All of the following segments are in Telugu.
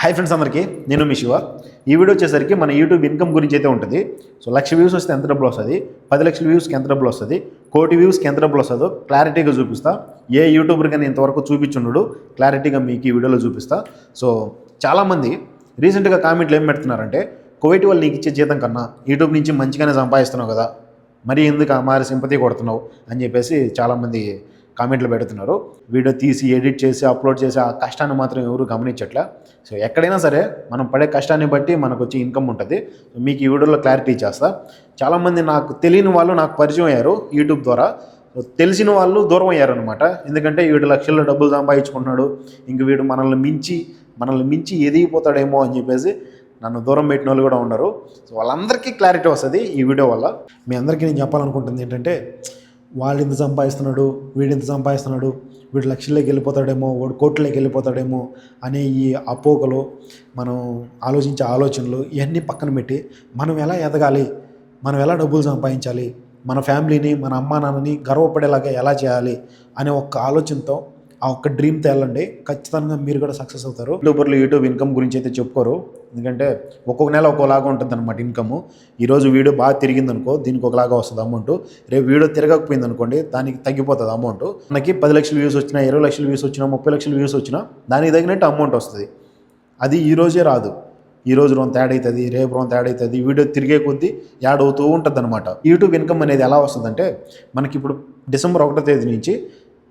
హాయ్ ఫ్రెండ్స్ అందరికీ నేను మీ శివ. ఈ వీడియో వచ్చేసరికి మన యూట్యూబ్ ఇన్కమ్ గురించి అయితే ఉంటుంది. సో 1,00,000 వ్యూస్ వస్తే ఎంత డబ్బులు వస్తుంది, 10,00,000 వ్యూస్కి ఎంత డబ్బులు వస్తుంది, 1,00,00,000 వ్యూస్కి ఎంత డబ్బులు వస్తుందో క్లారిటీగా చూపిస్తా. ఏ యూట్యూబర్ కానీ ఇంతవరకు చూపించున్నాడు క్లారిటీగా మీకు ఈ వీడియోలో చూపిస్తా. సో చాలామంది రీసెంట్గా కామెంట్లు ఏం పెడుతున్నారంటే, కువైట్ వాళ్ళు నీకు ఇచ్చే జీతం కన్నా యూట్యూబ్ నుంచి మంచిగానే సంపాదిస్తున్నావు కదా, మరి ఎందుకు మారి సింపతి కొడుతున్నావు అని చెప్పేసి చాలామంది కామెంట్లు పెడుతున్నారు. వీడియో తీసి ఎడిట్ చేసి అప్లోడ్ చేసి ఆ కష్టాన్ని మాత్రం ఎవరు గమనించట్లే. సో ఎక్కడైనా సరే మనం పడే కష్టాన్ని బట్టి మనకు వచ్చి ఇన్కమ్ ఉంటుంది. మీకు ఈ వీడియోలో క్లారిటీ చేస్తా. చాలామంది నాకు తెలియని వాళ్ళు నాకు పరిచయం అయ్యారు యూట్యూబ్ ద్వారా. తెలిసిన వాళ్ళు దూరం అయ్యారనమాట. ఎందుకంటే వీడు లక్షల్లో డబ్బులు సంపాదించుకుంటున్నాడు, ఇంక వీడు మనల్ని మించి ఎదిగిపోతాడేమో అని చెప్పేసి నన్ను దూరం పెట్టిన వాళ్ళు కూడా ఉన్నారు. సో వాళ్ళందరికీ క్లారిటీ వస్తుంది ఈ వీడియో వల్ల. మీ అందరికీ నేను చెప్పాలనుకుంటుంది ఏంటంటే, వాళ్ళు ఇంత సంపాదిస్తున్నాడు, వీడు ఇంత సంపాదిస్తున్నాడు, వీడు లక్షల్లోకి వెళ్ళిపోతాడేమో, వాడు కోట్లలోకి వెళ్ళిపోతాడేమో అనే ఈ అపోకలు, మనం ఆలోచించే ఆలోచనలు ఇవన్నీ పక్కన పెట్టి మనం ఎలా ఎదగాలి, మనం ఎలా డబ్బులు సంపాదించాలి, మన ఫ్యామిలీని మన అమ్మా నాన్నని గర్వపడేలాగా ఎలా చేయాలి అనే ఒక్క ఆలోచనతో, ఆ ఒక్క డ్రీమ్తో వెళ్ళండి. ఖచ్చితంగా మీరు కూడా సక్సెస్ అవుతారు. యూట్యూబర్లు యూట్యూబ్ ఇన్కమ్ గురించి అయితే చెప్పుకోరు. ఎందుకంటే ఒక్కొక్క నెల ఒక్కోలాగా ఉంటుంది అనమాట ఇన్కమ్. ఈరోజు వీడియో బాగా తిరిగిందనుకో దీనికి ఒకలాగా వస్తుంది అమౌంట్. రేపు వీడియో తిరగకపోయింది అనుకోండి దానికి తగ్గిపోతుంది అమౌంట్. మనకి 10,00,000 వ్యూస్ వచ్చినా, 20,00,000 వ్యూస్ వచ్చినా, 30,00,000 వ్యూస్ వచ్చినా దానికి తగినట్టు అమౌంట్ వస్తుంది. అది ఈరోజే రాదు. ఈరోజు రొంత యాడ్ అవుతుంది, రేపు రొంత యాడ్ అవుతుంది, వీడియో తిరిగే కొద్దీ యాడ్ అవుతూ ఉంటుంది అనమాట. యూట్యూబ్ ఇన్కమ్ అనేది ఎలా వస్తుందంటే, మనకి ఇప్పుడు డిసెంబర్ 1వ తేదీ నుంచి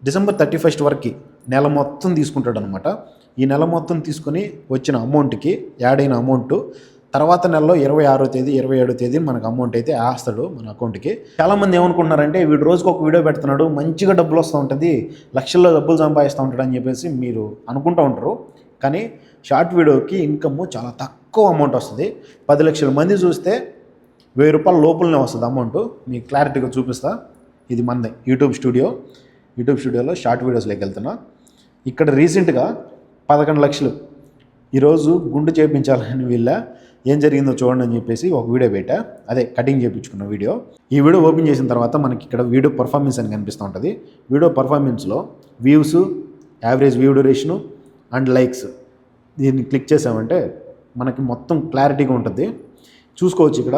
డిసెంబర్ 31st వరకు నెల మొత్తం తీసుకుంటాడు అనమాట. ఈ నెల మొత్తం తీసుకొని వచ్చిన అమౌంట్కి యాడ్ అయిన అమౌంట్ తర్వాత నెలలో 26వ తేదీ 27వ తేదీ మనకు అమౌంట్ అయితే వేస్తాడు మన అకౌంట్కి. చాలామంది ఏమనుకుంటున్నారంటే, వీడు రోజుకు ఒక వీడియో పెడుతున్నాడు, మంచిగా డబ్బులు వస్తూ ఉంటుంది, లక్షల్లో డబ్బులు సంపాదిస్తూ ఉంటాడు అని చెప్పేసి మీరు అనుకుంటూ ఉంటారు. కానీ షార్ట్ వీడియోకి ఇన్కమ్ చాలా తక్కువ అమౌంట్ వస్తుంది. 10,00,000 మంది చూస్తే 1,000 రూపాయల లోపలనే వస్తుంది అమౌంట్. మీకు క్లారిటీగా చూపిస్తా. ఇది మనది యూట్యూబ్ స్టూడియోలో షార్ట్ వీడియోస్లోకి వెళ్తున్నా. ఇక్కడ రీసెంట్గా 11 లక్షలు ఈరోజు గుండు చేయించాలని వీళ్ళ ఏం జరిగిందో చూడండి అని చెప్పేసి ఒక వీడియో పెట్టా. అదే కటింగ్ చేయించుకున్న వీడియో. ఈ వీడియో ఓపెన్ చేసిన తర్వాత మనకి ఇక్కడ వీడియో పర్ఫార్మెన్స్ అని కనిపిస్తూ ఉంటుంది. వీడియో పర్ఫార్మెన్స్లో views, average view duration and likes, దీన్ని క్లిక్ చేసామంటే మనకి మొత్తం క్లారిటీగా ఉంటుంది. చూసుకోవచ్చు. ఇక్కడ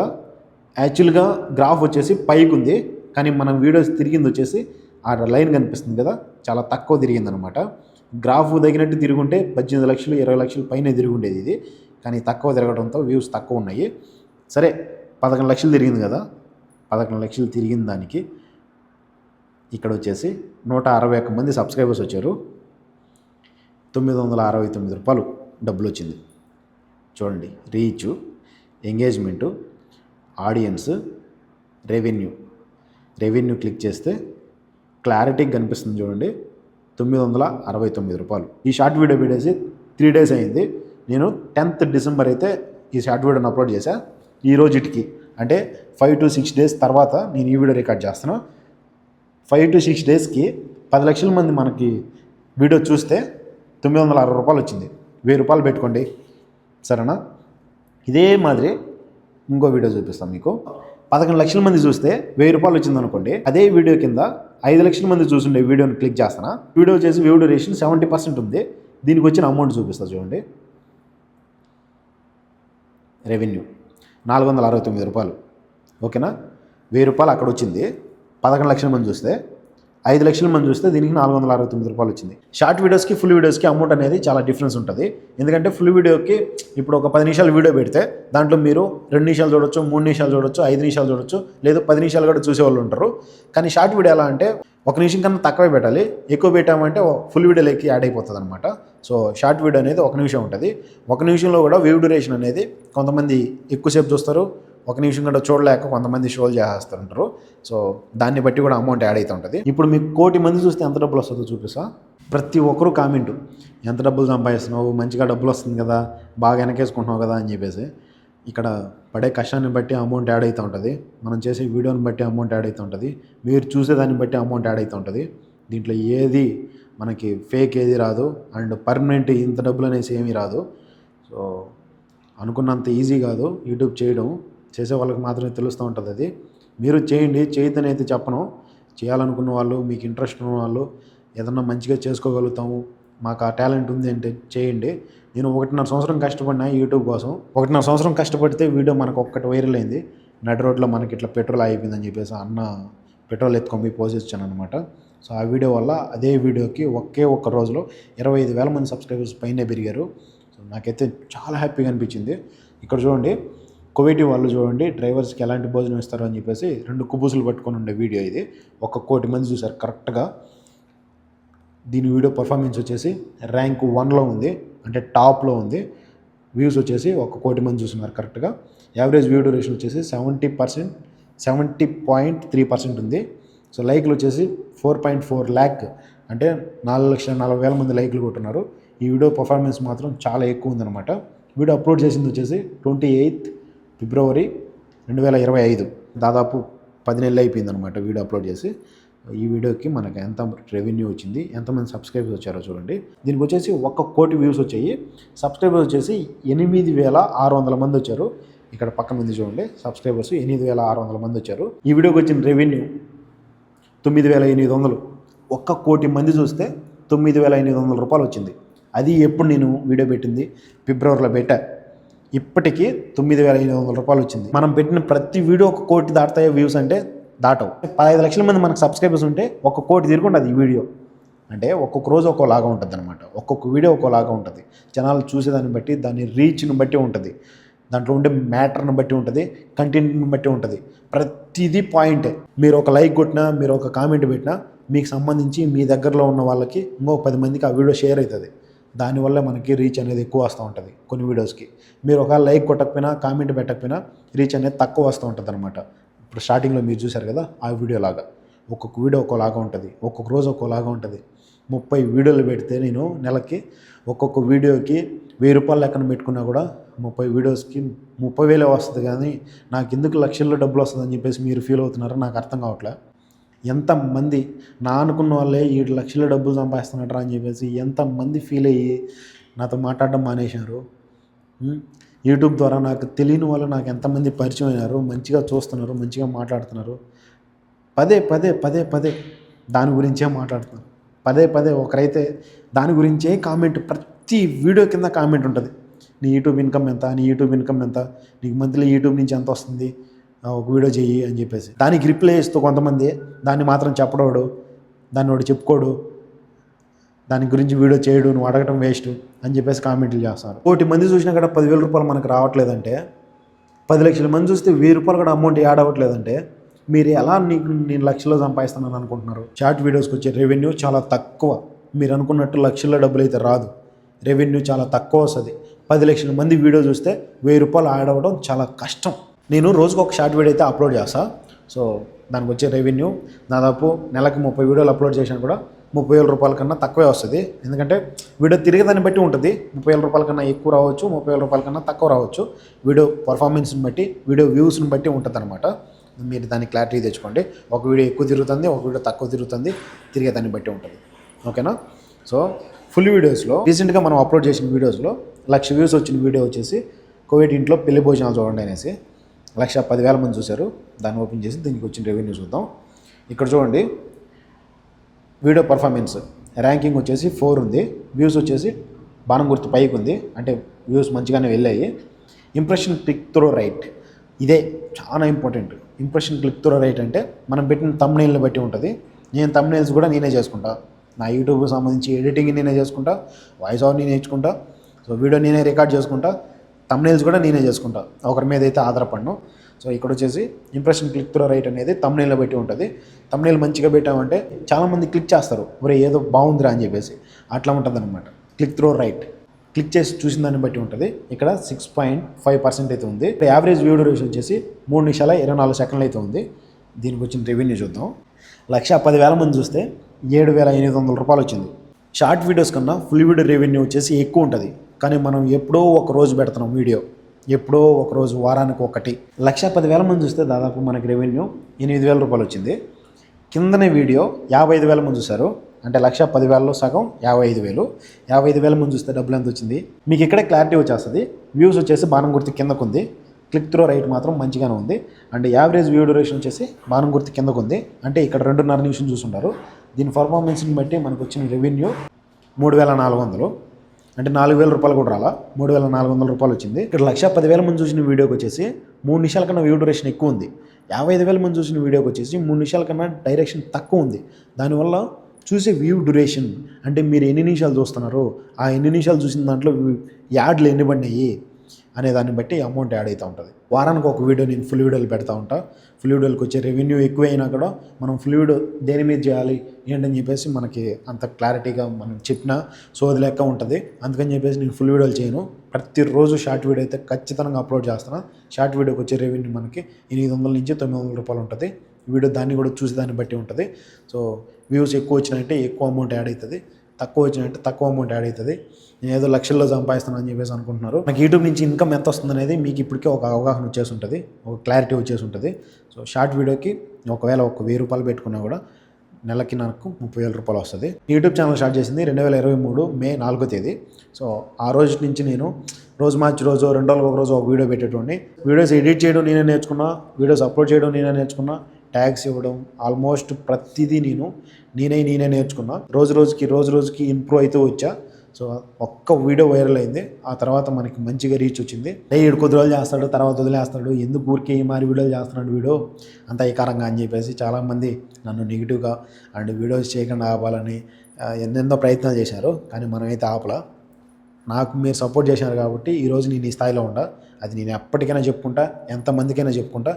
యాక్చువల్గా గ్రాఫ్ వచ్చేసి పైకి ఉంది, కానీ మనం వీడియోస్ తిరిగింది వచ్చేసి ఆ లైన్ కనిపిస్తుంది కదా, చాలా తక్కువ తిరిగిందనమాట. గ్రాఫ్ తగినట్టు తిరుగుంటే 18 లక్షలు 20 లక్షలు పైన తిరుగుండేది ఇది. కానీ తక్కువ తిరగడంతో వ్యూస్ తక్కువ ఉన్నాయి. సరే, 11 లక్షలు తిరిగింది కదా, 11 లక్షలు తిరిగిన దానికి ఇక్కడ వచ్చేసి 161 మంది సబ్స్క్రైబర్స్ వచ్చారు. 969 రూపాయలు డబ్బులు వచ్చింది. చూడండి, reach, engagement, audience, revenue click చేస్తే క్లారిటీగా కనిపిస్తుంది. చూడండి, 969 రూపాయలు. ఈ షార్ట్ వీడియో పెట్టేసి 3 days అయింది. నేను 10th డిసెంబర్ అయితే ఈ షార్ట్ వీడియోని అప్లోడ్ చేశా. ఈ రోజుకి అంటే 5 to 6 days తర్వాత నేను ఈ వీడియో రికార్డ్ చేస్తున్నాను. 5 to 6 daysకి 10 లక్షల మంది మనకి వీడియో చూస్తే 960 రూపాయలు వచ్చింది. 1,000 రూపాయలు పెట్టుకోండి, సరేనా? ఇదే మాదిరి ఇంకో వీడియో చూపిస్తాను మీకు. 11 లక్షల మంది చూస్తే 1,000 రూపాయలు వచ్చింది అనుకోండి. అదే వీడియో కింద 5 లక్షల మంది చూస్తుండే వీడియోని క్లిక్ చేస్తాను. వీడియో వచ్చేసి వ్యూ డ్యూరేషన్ 70% ఉంది. దీనికి వచ్చిన అమౌంట్ చూపిస్తా చూడండి. రెవెన్యూ 469 రూపాయలు. ఓకేనా? 1,000 రూపాయలు అక్కడ వచ్చింది. 11 లక్షల మంది చూస్తే, 5 లక్షల మంది చూస్తే దీనికి 469 రూపాయలు వచ్చింది. షార్ట్ వీడియోస్కి ఫుల్ వీడియోస్కి అమౌంట్ అనేది చాలా డిఫరెన్స్ ఉంటుంది. ఎందుకంటే ఫుల్ వీడియోకి ఇప్పుడు ఒక 10 నిమిషాలు వీడియో పెడితే దాంట్లో మీరు 2 నిమిషాలు చూడొచ్చు, 3 నిమిషాలు చూడొచ్చు, 5 నిమిషాలు చూడొచ్చు, లేదు 10 నిమిషాలు కూడా చూసేవాళ్ళు ఉంటారు. కానీ షార్ట్ వీడియో ఎలా అంటే 1 నిమిషం కన్నా తక్కువే పెట్టాలి. ఎక్కువ పెట్టామంటే ఫుల్ వీడియోలోకి యాడ్ అయిపోతుంది అనమాట. సో షార్ట్ వీడియో అనేది 1 నిమిషం ఉంటుంది. 1 నిమిషంలో కూడా వ్యూ డ్యూరేషన్ అనేది కొంతమంది ఎక్కువసేపు చూస్తారు, 1 నిమిషం కూడా చూడలేక కొంతమంది షోలు చేస్తూ ఉంటారు. సో దాన్ని బట్టి కూడా అమౌంట్ యాడ్ అవుతూ ఉంటుంది. ఇప్పుడు మీకు 1,000,000 మంది చూస్తే ఎంత డబ్బులు వస్తుందో చూపిస్తా. ప్రతి ఒక్కరూ కామెంట్, ఎంత డబ్బులు సంపాదిస్తున్నావు, మంచిగా డబ్బులు వస్తుంది కదా, బాగా వెనకేసుకుంటున్నావు కదా అని చెప్పేసి. ఇక్కడ పడే కష్టాన్ని బట్టి అమౌంట్ యాడ్ అవుతూ ఉంటుంది. మనం చేసే వీడియోని బట్టి అమౌంట్ యాడ్ అవుతూ ఉంటుంది. మీరు చూసేదాన్ని బట్టి అమౌంట్ యాడ్ అవుతూ ఉంటుంది. దీంట్లో ఏది మనకి ఫేక్ ఏది రాదు, అండ్ పర్మనెంట్ ఇంత డబ్బులు అనేసి ఏమీ రాదు. సో అనుకున్నంత ఈజీ కాదు యూట్యూబ్ చేయడం. చేసే వాళ్ళకి మాత్రమే తెలుస్తూ ఉంటుంది అది. మీరు చేయండి, చేయొద్దని అయితే చెప్పను. చేయాలనుకున్న వాళ్ళు, మీకు ఇంట్రెస్ట్ ఉన్న వాళ్ళు, ఏదన్నా మంచిగా చేసుకోగలుగుతాము, మాకు ఆ టాలెంట్ ఉంది అంటే చేయండి. నేను 1.5 సంవత్సరం కష్టపడినా యూట్యూబ్ కోసం. 1.5 సంవత్సరం కష్టపడితే వీడియో మనకు ఒక్కటి వైరల్ అయింది. నడి రోడ్లో మనకి ఇట్లా పెట్రోల్ అయిపోయిందని చెప్పేసి అన్న పెట్రోల్ ఎత్తుకొని పోయి పోసేచ్చాను అనమాట. సో ఆ వీడియో వల్ల అదే వీడియోకి ఒక్క రోజులో 25,000 మంది సబ్స్క్రైబర్స్ పైనే పెరిగారు. సో నాకైతే చాలా హ్యాపీగా అనిపించింది. ఇక్కడ చూడండి, కువైటీ వాళ్ళు చూడండి డ్రైవర్స్కి ఎలాంటి భోజనం ఇస్తారు అని చెప్పేసి 2 కుబూసులు పట్టుకొని ఉండే వీడియో ఇది. 1 కోటి మంది చూసారు కరెక్ట్గా. దీని వీడియో పర్ఫార్మెన్స్ వచ్చేసి ర్యాంక్ 1లో ఉంది, అంటే టాప్లో ఉంది. వ్యూస్ వచ్చేసి 1 కోటి మంది చూస్తున్నారు కరెక్ట్గా. యావరేజ్ వ్యూ డ్యూరేషన్ వచ్చేసి 70.3% ఉంది. సో లైక్లు వచ్చేసి 4.4 lakh, అంటే 4,40,000 మంది లైక్లు కొట్టున్నారు. ఈ వీడియో పర్ఫార్మెన్స్ మాత్రం చాలా ఎక్కువ ఉందన్నమాట. వీడియో అప్లోడ్ చేసింది వచ్చేసి 28 ఫిబ్రవరి 2025. దాదాపు 10 నెలలు అయిపోయిందనమాట వీడియో అప్లోడ్ చేసి. ఈ వీడియోకి మనకు ఎంత రెవెన్యూ వచ్చింది, ఎంతమంది సబ్స్క్రైబర్స్ వచ్చారో చూడండి. దీనికి వచ్చేసి 1 కోటి వ్యూస్ వచ్చాయి. సబ్స్క్రైబర్స్ వచ్చేసి 8,600 మంది వచ్చారు. ఇక్కడ పక్కన ఉంది చూడండి, సబ్స్క్రైబర్స్ 8,600 మంది వచ్చారు. ఈ వీడియోకి వచ్చిన రెవెన్యూ 9,800. 1 కోటి మంది చూస్తే 9,800 రూపాయలు వచ్చింది. అది ఎప్పుడు నేను వీడియో పెట్టింది ఫిబ్రవరిలో పెట్టా. ఇప్పటికీ 9,500 రూపాయలు వచ్చింది. మనం పెట్టిన ప్రతి వీడియో 1 కోటి దాటుతాయో వ్యూస్ అంటే దాటవు. 15 లక్షల మంది మనకు సబ్స్క్రైబర్స్ ఉంటే 1 కోటి తిరుగుంటుంది ఈ వీడియో. అంటే ఒక్కొక్క రోజు ఒక్కోలాగా ఉంటుంది అనమాట. ఒక్కొక్క వీడియో ఒక్కోలాగా ఉంటుంది. జనాలు చూసేదాన్ని బట్టి, దాని రీచ్ని బట్టి ఉంటుంది, దాంట్లో ఉండే మ్యాటర్ని బట్టి ఉంటుంది, కంటెంట్ని బట్టి ఉంటుంది. ప్రతిదీ పాయింటే. మీరు ఒక లైక్ కొట్టినా, మీరు ఒక కామెంట్ పెట్టినా, మీకు సంబంధించి మీ దగ్గరలో ఉన్న వాళ్ళకి ఇంకో 10 మందికి ఆ వీడియో షేర్ అవుతుంది. దానివల్ల మనకి రీచ్ అనేది ఎక్కువ వస్తూ ఉంటుంది కొన్ని వీడియోస్కి. మీరు ఒక లైక్ కొట్టకపోయినా, కామెంట్ పెట్టకపోయినా రీచ్ అనేది తక్కువ వస్తూ ఉంటుంది అనమాట. ఇప్పుడు స్టార్టింగ్లో మీరు చూశారు కదా ఆ వీడియో లాగా. ఒక్కొక్క వీడియో ఒక్కోలాగా ఉంటుంది, ఒక్కొక్క రోజు ఒక్కోలాగా ఉంటుంది. 30 వీడియోలు పెడితే నేను నెలకి ఒక్కొక్క వీడియోకి 1000 రూపాయలు లెక్కన పెట్టుకున్నా కూడా 30 వీడియోస్కి 30,000 వస్తుంది. కానీ నాకు ఎందుకు లక్షల్లో డబ్బులు వస్తుందని చెప్పేసి మీరు ఫీల్ అవుతున్నారో నాకు అర్థం కావట్లే. ఎంతమంది నా అనుకున్న వాళ్ళే 7 లక్షల డబ్బులు సంపాదిస్తున్నట్రా అని చెప్పేసి ఎంతమంది ఫీల్ అయ్యి నాతో మాట్లాడడం మానేశారు. యూట్యూబ్ ద్వారా నాకు తెలియని వాళ్ళు నాకు ఎంతమంది పరిచయం అయినారు, మంచిగా చూస్తున్నారు, మంచిగా మాట్లాడుతున్నారు. పదే దాని గురించే మాట్లాడుతున్నారు. పదే ఒకరైతే దాని గురించే కామెంట్, ప్రతి వీడియో కింద కామెంట్ ఉంటుంది. నీ యూట్యూబ్ ఇన్కమ్ ఎంత, నీకు మంత్లీ యూట్యూబ్ నుంచి ఎంత వస్తుంది, ఒక వీడియో చెయ్యి అని చెప్పేసి. దానికి రిప్లై ఇస్తూ కొంతమంది దాన్ని మాత్రం చెప్పడోడు, దాన్ని వాడు చెప్పుకోడు, దాని గురించి వీడియో చేయడు, నువ్వు అడగటం వేస్ట్ అని చెప్పేసి కామెంట్లు చేస్తారు. 1 కోటి మంది చూసినా కూడా 10,000 రూపాయలు మనకు రావట్లేదంటే, 10 లక్షల మంది చూస్తే 1,000 రూపాయలు కూడా అమౌంట్ యాడ్ అవ్వట్లేదంటే మీరు ఎలా నేను లక్షల్లో సంపాదిస్తున్నాను అనుకుంటున్నారు? షార్ట్ వీడియోస్కి వచ్చే రెవెన్యూ చాలా తక్కువ. మీరు అనుకున్నట్టు లక్షల్లో డబ్బులు అయితే రాదు. రెవెన్యూ చాలా తక్కువ వస్తుంది. 10 లక్షల మంది వీడియో చూస్తే 1,000 రూపాయలు యాడ్ అవ్వడం చాలా కష్టం. నేను రోజుకు ఒక షార్ట్ వీడియో అయితే అప్లోడ్ చేస్తాను. సో దానికి వచ్చే రెవెన్యూ దాదాపు నెలకు 30 వీడియోలు అప్లోడ్ చేసినా కూడా 30,000 రూపాయల కన్నా తక్కువే వస్తుంది. ఎందుకంటే వీడియో తిరిగేదాన్ని బట్టి ఉంటుంది. 30,000 రూపాయల కన్నా ఎక్కువ రావచ్చు, 30,000 రూపాయల కన్నా తక్కువ రావచ్చు. వీడియో పర్ఫార్మెన్స్ని బట్టి, వీడియో వ్యూస్ని బట్టి ఉంటుంది అనమాట. మీరు దాన్ని క్లారిటీ తెచ్చుకోండి. ఒక వీడియో ఎక్కువ తిరుగుతుంది, ఒక వీడియో తక్కువ తిరుగుతుంది, తిరిగేదాన్ని బట్టి ఉంటుంది. ఓకేనా? సో ఫుల్ వీడియోస్లో రీసెంట్గా మనం అప్లోడ్ చేసిన వీడియోస్లో 1,00,000 వ్యూస్ వచ్చిన వీడియో వచ్చేసి కువైట్ ఇంట్లో పెళ్లి భోజనాలు చూడండి అనేసి 1,10,000 మంది చూశారు. దాన్ని ఓపెన్ చేసి దీనికి వచ్చిన రెవెన్యూ చూద్దాం. ఇక్కడ చూడండి, వీడియో పర్ఫార్మెన్స్ ర్యాంకింగ్ వచ్చేసి 4 ఉంది. వ్యూస్ వచ్చేసి బాణం గుర్తు పైకి ఉంది, అంటే వ్యూస్ మంచిగానే వెళ్ళాయి. ఇంప్రెషన్ క్లిక్ త్రూ రైట్, ఇదే చాలా important. Impression click through right అంటే మనం పెట్టిన థంబ్నెయిల్ని బట్టి ఉంటుంది. నేను థంబ్నెయిల్స్ కూడా నేనే చేసుకుంటా. నా యూట్యూబ్కి సంబంధించి ఎడిటింగ్ నేనే చేసుకుంటా, వాయిస్ ఓవర్ నేనే నేర్చుకుంటా, సో వీడియో నేనే రికార్డ్ చేసుకుంటా, థంబ్నెయిల్స్ కూడా నేనే చేసుకుంటా, ఒకరి మీద అయితే ఆధారపడను. సో ఇక్కడ వచ్చేసి ఇంప్రెషన్ క్లిక్ త్రూ రైట్ అనేది థంబ్నెయిల్ని బట్టి ఉంటుంది. థంబ్నెయిల్ మంచిగా పెట్టామంటే చాలామంది క్లిక్ చేస్తారు, ఒరే ఏదో బాగుందిరా అని చెప్పేసి. అట్లా ఉంటుంది అనమాట క్లిక్ త్రూ రైట్. క్లిక్ చేసి చూసిన దాన్ని బట్టి ఉంటుంది. ఇక్కడ 6.5% అయితే ఉంది. యావరేజ్ వ్యూ డ్యూరేషన్ వచ్చేసి 3 నిమిషాల 24 సెకండ్లు అయితే ఉంది. దీనికి వచ్చిన రెవెన్యూ చూద్దాం. 1,10,000 మంది చూస్తే 7,800 రూపాయలు వచ్చింది. షార్ట్ వీడియోస్ కన్నా ఫుల్ వీడియో రెవెన్యూ వచ్చేసి ఎక్కువ ఉంటుంది. కానీ మనం ఎప్పుడో ఒక రోజు పెడుతున్నాం వీడియో, ఎప్పుడో ఒక రోజు, వారానికి ఒకటి. 1,10,000 మంది చూస్తే దాదాపు మనకి రెవెన్యూ 8,000 రూపాయలు వచ్చింది. కిందనే వీడియో 55,000 మంది చూశారు, అంటే 1,10,000లో సగం 55,000. 55,000 మంది చూస్తే డబ్బులు ఎంత వచ్చింది మీకు ఇక్కడే క్లారిటీ వచ్చేస్తుంది. వ్యూస్ వచ్చేసి బాణం గుర్తు కిందకు ఉంది, క్లిక్ త్రూ రైట్ మాత్రం మంచిగానే ఉంది. అంటే యావరేజ్ వ్యూ డ్యూరేషన్ వచ్చేసి బాణం గుర్తు కిందకు ఉంది, అంటే ఇక్కడ 2.5 నిమిషం చూసుంటారు. దీని పర్ఫార్మెన్స్ని బట్టి మనకు వచ్చిన రెవెన్యూ 3,400. అంటే 4,000 రూపాయలు కూడా రాలా, 3,400 రూపాయలు వచ్చింది. ఇక్కడ 1,10,000 మంది చూసిన వీడియోకి వచ్చేసి 3 నిమిషాల కన్నా వ్యూ డ్యూరేషన్ ఎక్కువ ఉంది. 55,000 మంది చూసిన వీడియోకి వచ్చేసి 3 నిమిషాల కన్నా డైరెక్షన్ తక్కువ ఉంది. దానివల్ల చూసే వ్యూ డ్యూరేషన్ అంటే మీరు ఎన్ని నిమిషాలు చూస్తున్నారు, ఆ ఎన్ని నిమిషాలు చూసిన దాంట్లో యాడ్లు ఎన్ని పడినాయి అనే దాన్ని బట్టి అమౌంట్ యాడ్ అవుతూ ఉంటుంది. వారానికి ఒక వీడియో నేను ఫుల్ వీడియోలు పెడతా ఉంటా. ఫుల్ వీడియోలకు వచ్చే రెవెన్యూ ఎక్కువైనా కూడా మనం ఫుల్ వీడియో దేని మీద చేయాలి ఏంటని చెప్పేసి మనకి అంత క్లారిటీగా మనం చెప్పిన సోది లెక్క ఉంటుంది. అందుకని చెప్పేసి నేను ఫుల్ వీడియోలు చేయను. ప్రతిరోజు షార్ట్ వీడియో అయితే ఖచ్చితంగా అప్లోడ్ చేస్తాను. షార్ట్ వీడియోకి వచ్చే రెవెన్యూ మనకి 800 నుంచి 900 రూపాయలు ఉంటుంది. వీడియో దాన్ని కూడా చూసి దాన్ని బట్టి ఉంటుంది. సో వ్యూస్ ఎక్కువ వచ్చినాయంటే ఎక్కువ అమౌంట్ యాడ్ అవుతుంది, తక్కువ వచ్చినాయంటే తక్కువ అమౌంట్ యాడ్ అవుతుంది. నేను ఏదో లక్షల్లో సంపాదిస్తాను అని చెప్పేసి అనుకుంటున్నారు. నాకు యూట్యూబ్ నుంచి ఇన్కమ్ ఎంత వస్తుంది అనేది మీకు ఇప్పటికే ఒక అవగాహన వచ్చేసి ఉంటుంది, ఒక క్లారిటీ వచ్చేసి ఉంటుంది. సో షార్ట్ వీడియోకి ఒకవేళ ఒక 1,000 రూపాయలు పెట్టుకున్నా కూడా నెలకి నాకు 30,000 రూపాయలు వస్తుంది. యూట్యూబ్ ఛానల్ స్టార్ట్ చేసింది 2023 మే 4వ తేదీ. సో ఆ రోజు నుంచి నేను రోజు మార్చి రోజు 2 రోజులకు ఒక రోజు ఒక వీడియో పెట్టేటోడిని. వీడియోస్ ఎడిట్ చేయడం నేనే నేర్చుకున్నా, వీడియోస్ అప్లోడ్ చేయడం నేనే నేర్చుకున్నా, ట్యాగ్స్ ఇవ్వడం ఆల్మోస్ట్ ప్రతిదీ నేనే నేర్చుకున్నా. రోజు రోజుకి ఇంప్రూవ్ అవుతూ వచ్చా. సో ఒక్క వీడియో వైరల్ అయింది, ఆ తర్వాత మనకి మంచిగా రీచ్ వచ్చింది. ఏడు కొద్ది రోజులు చేస్తాడు, తర్వాత వదిలేస్తాడు, ఎందుకు ఊరికే మారి వీడియోలు చేస్తున్నాడు వీడియో అంత ఏకారంగా అని చెప్పేసి చాలామంది నన్ను నెగిటివ్గా అండ్ వీడియోస్ చేయకుండా ఆపాలని ఎన్నెన్నో ప్రయత్నాలు చేశారు. కానీ మనమైతే ఆపలా. నాకు మీరు సపోర్ట్ చేశారు కాబట్టి ఈరోజు నేను ఈ స్థాయిలో ఉండా. అది నేను ఎప్పటికైనా చెప్పుకుంటా, ఎంతమందికైనా చెప్పుకుంటా,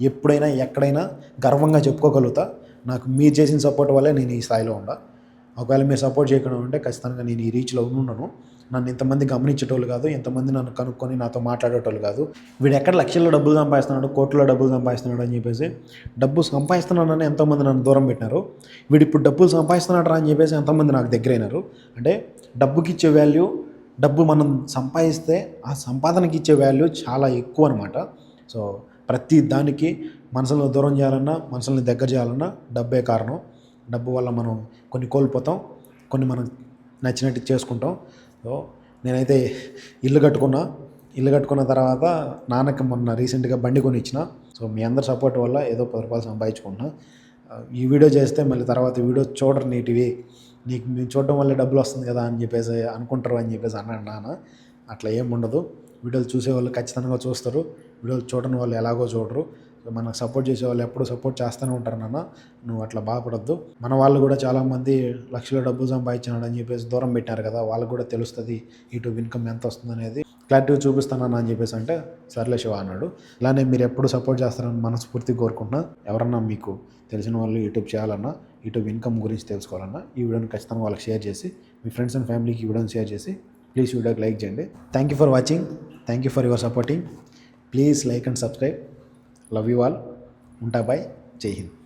ఎప్పుడైనా ఎక్కడైనా గర్వంగా చెప్పుకోగలుగుతా. నాకు మీరు చేసిన సపోర్ట్ వల్లే నేను ఈ స్థాయిలో ఉండా. ఒకవేళ మీరు సపోర్ట్ చేయకుండా ఉంటే ఖచ్చితంగా నేను ఈ రీచ్లో ఉండను. నన్ను ఇంతమంది గమనించేటోళ్ళు కాదు, ఎంతమంది నన్ను కనుక్కొని నాతో మాట్లాడేటోళ్ళు కాదు. వీడు ఎక్కడ లక్షల్లో డబ్బులు సంపాదిస్తున్నాడు, కోట్లలో డబ్బులు సంపాదిస్తున్నాడు అని చెప్పేసి డబ్బు సంపాదిస్తున్నాడని ఎంతోమంది నన్ను దూరం పెట్టినారు. వీడు ఇప్పుడు డబ్బులు సంపాదిస్తున్నాడు అని చెప్పేసి ఎంతోమంది నాకు దగ్గరైనారు. అంటే డబ్బుకి ఇచ్చే వాల్యూ, డబ్బు మనం సంపాదిస్తే ఆ సంపాదనకి ఇచ్చే వాల్యూ చాలా ఎక్కువ అనమాట. సో ప్రతి దానికి మనుషులను దూరం చేయాలన్నా, మనుషుల్ని దగ్గర చేయాలన్నా డబ్బే కారణం. డబ్బు వల్ల మనం కొన్ని కోల్పోతాం, కొన్ని మనం నచ్చినట్టు చేసుకుంటాం. సో నేనైతే ఇల్లు కట్టుకున్న తర్వాత నాన్నకి మొన్న రీసెంట్గా బండి కొని ఇచ్చిన. సో మీ అందరి సపోర్ట్ వల్ల ఏదో 10 రూపాయలు సంపాదించుకుంటున్నా. ఈ వీడియో చేస్తే మళ్ళీ తర్వాత వీడియో చూడరు, నీటివి నీకు మేము చూడడం వల్ల డబ్బులు వస్తుంది కదా అని చెప్పేసి అనుకుంటారు అని చెప్పేసి అన్నాడు నాన్న. అట్లా ఏం ఉండదు. వీడియోలు చూసేవాళ్ళు ఖచ్చితంగా చూస్తారు, వీడియోలు చూడని వాళ్ళు ఎలాగో చూడరు. సో మనకు సపోర్ట్ చేసే వాళ్ళు ఎప్పుడు సపోర్ట్ చేస్తూనే ఉంటారు నాన్న, నువ్వు అట్లా బాధపడద్దు. మన వాళ్ళు కూడా చాలామంది లక్షల డబ్బులు సంపాదించినాడు అని చెప్పేసి దూరం పెట్టారు కదా, వాళ్ళకు కూడా తెలుస్తుంది యూట్యూబ్ ఇన్కమ్ ఎంత వస్తుంది అనేది. క్లారిటీ చూపిస్తానన్నా అని చెప్పేసి అంటే సర్లే శివ అన్నాడు. ఇలానే మీరు ఎప్పుడు సపోర్ట్ చేస్తారని మనస్ఫూర్తిగా కోరుకుంటున్నా. ఎవరన్నా మీకు తెలిసిన వాళ్ళు యూట్యూబ్ చేయాలన్నా, యూట్యూబ్ ఇన్కమ్ గురించి తెలుసుకోవాలన్నా ఈ వీడియోని ఖచ్చితంగా వాళ్ళకి షేర్ చేసి, మీ ఫ్రెండ్స్ అండ్ ఫ్యామిలీకి ఈ వీడియోని షేర్ చేసి ప్లీజ్ వీడియోకి లైక్ చేయండి. Thank you for watching, thank you for your supporting. Please like and subscribe. Love you all. ఉంటా, బాయ్, జై హింద్.